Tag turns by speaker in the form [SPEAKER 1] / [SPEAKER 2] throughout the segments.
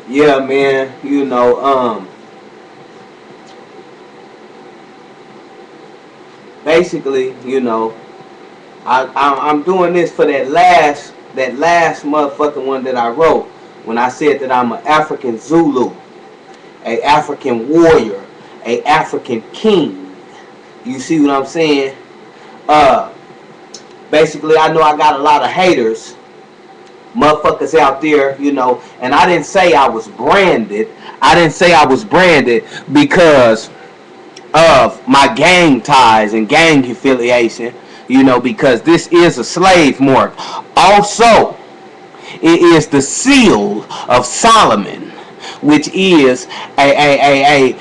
[SPEAKER 1] Yeah, man. Basically, I'm doing this for that last motherfucking one that I wrote when I said that I'm an African Zulu, a African warrior, a African king. You see what I'm saying? Uh, Basically, I know I got a lot of haters, motherfuckers out there, and I didn't say I was branded. I didn't say I was branded because of my gang ties and gang affiliation, because this is a slave mark. Also, it is the seal of Solomon, which is a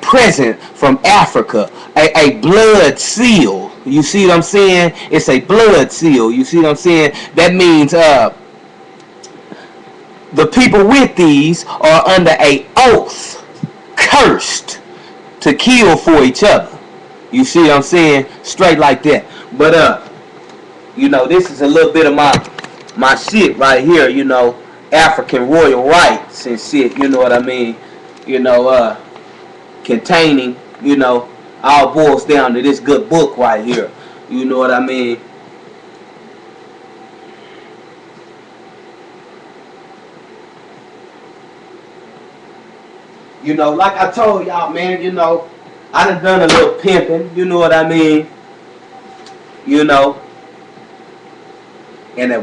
[SPEAKER 1] present from Africa, a blood seal. You see what I'm saying? It's a blood seal. You see what I'm saying? That means the people with these are under a oath, cursed to kill for each other. You see what I'm saying? Straight like that. But this is a little bit of my shit right here, African royal rights and shit, you know what I mean? Containing, all boils down to this good book right here. You know what I mean? Like I told y'all, man, I done a little pimping, you know what I mean? You know, and a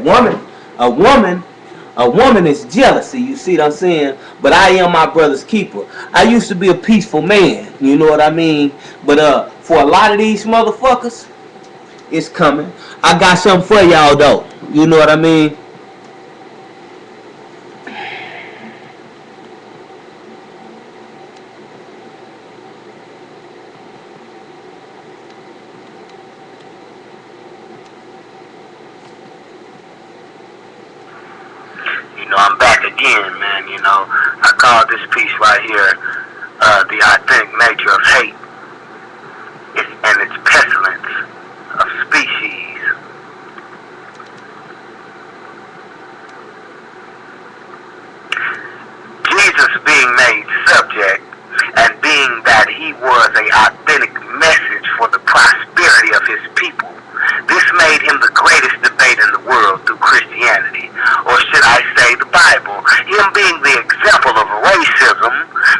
[SPEAKER 1] woman is jealousy, you see what I'm saying? But I am my brother's keeper. I used to be a peaceful man, you know what I mean? But for a lot of these motherfuckers, it's coming. I got something for y'all though. You know what I mean?
[SPEAKER 2] I'm back again, man. I call this piece right here, The Authentic Nature of Hate and Its Pestilence of Species. Jesus being made subject, and being that he was an authentic message for the prosperity of his people, this made him the greatest debate in the world through Christianity, or should I say the Bible, him being the example of racism,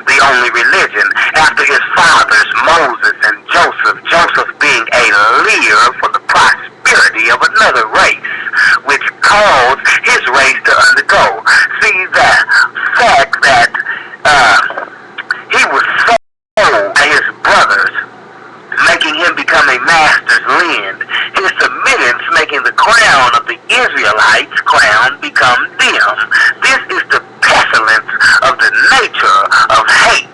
[SPEAKER 2] the only religion, after his fathers Moses and Joseph being a leader for the prosperity of another race, which caused his race to undergo. See, the fact that he was sold by his brothers, making him become a master's lend, his submittance making the crown of the Israelites' crown become them. This is the pestilence of the nature of hate.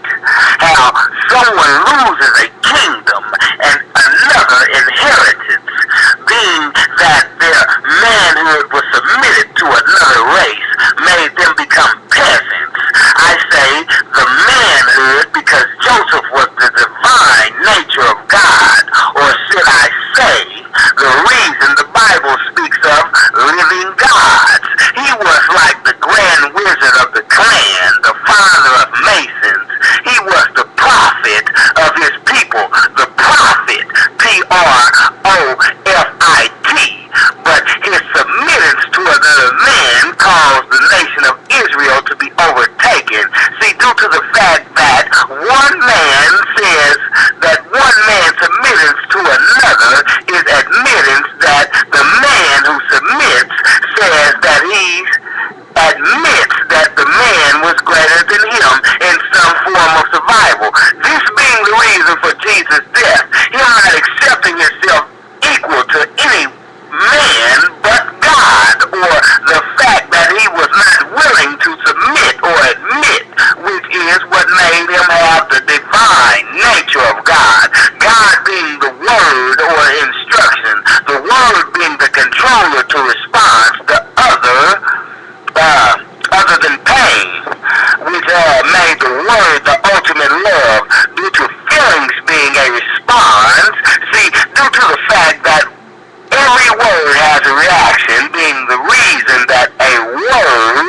[SPEAKER 2] How someone loses a kingdom and another inheritance, being that their manhood was submitted to another race, made them become peasants. I say the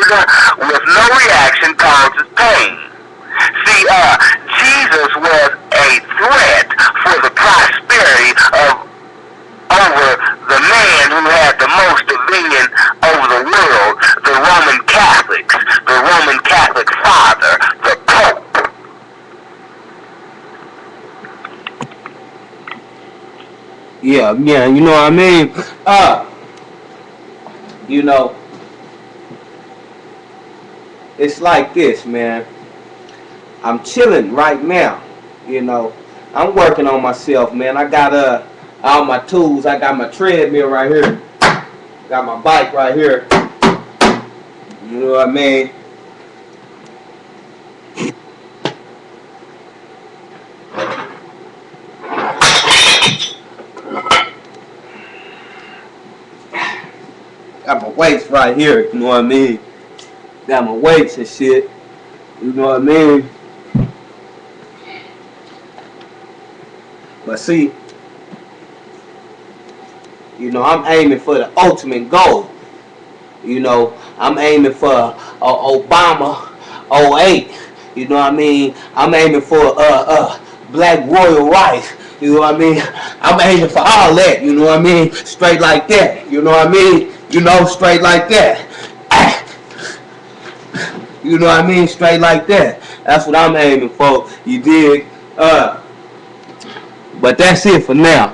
[SPEAKER 2] with no reaction causes pain. See, Jesus was a threat for the prosperity of over the man who had the most dominion over the world, the Roman Catholics, the Roman Catholic Father, the Pope.
[SPEAKER 1] Yeah, you know what I mean? You know, it's like this, man. I'm chilling right now. You know, I'm working on myself, man. I got all my tools. I got my treadmill right here. Got my bike right here. You know what I mean? Got my weights right here. You know what I mean? Got my weights and shit. You know what I mean? But see, you know, I'm aiming for the ultimate goal. You know, I'm aiming for Obama 08. You know what I mean? I'm aiming for black royal rights. You know what I mean? I'm aiming for all that. You know what I mean? Straight like that. You know what I mean? You know, straight like that. You know what I mean? Straight like that. That's what I'm aiming for. You dig? But that's it for now.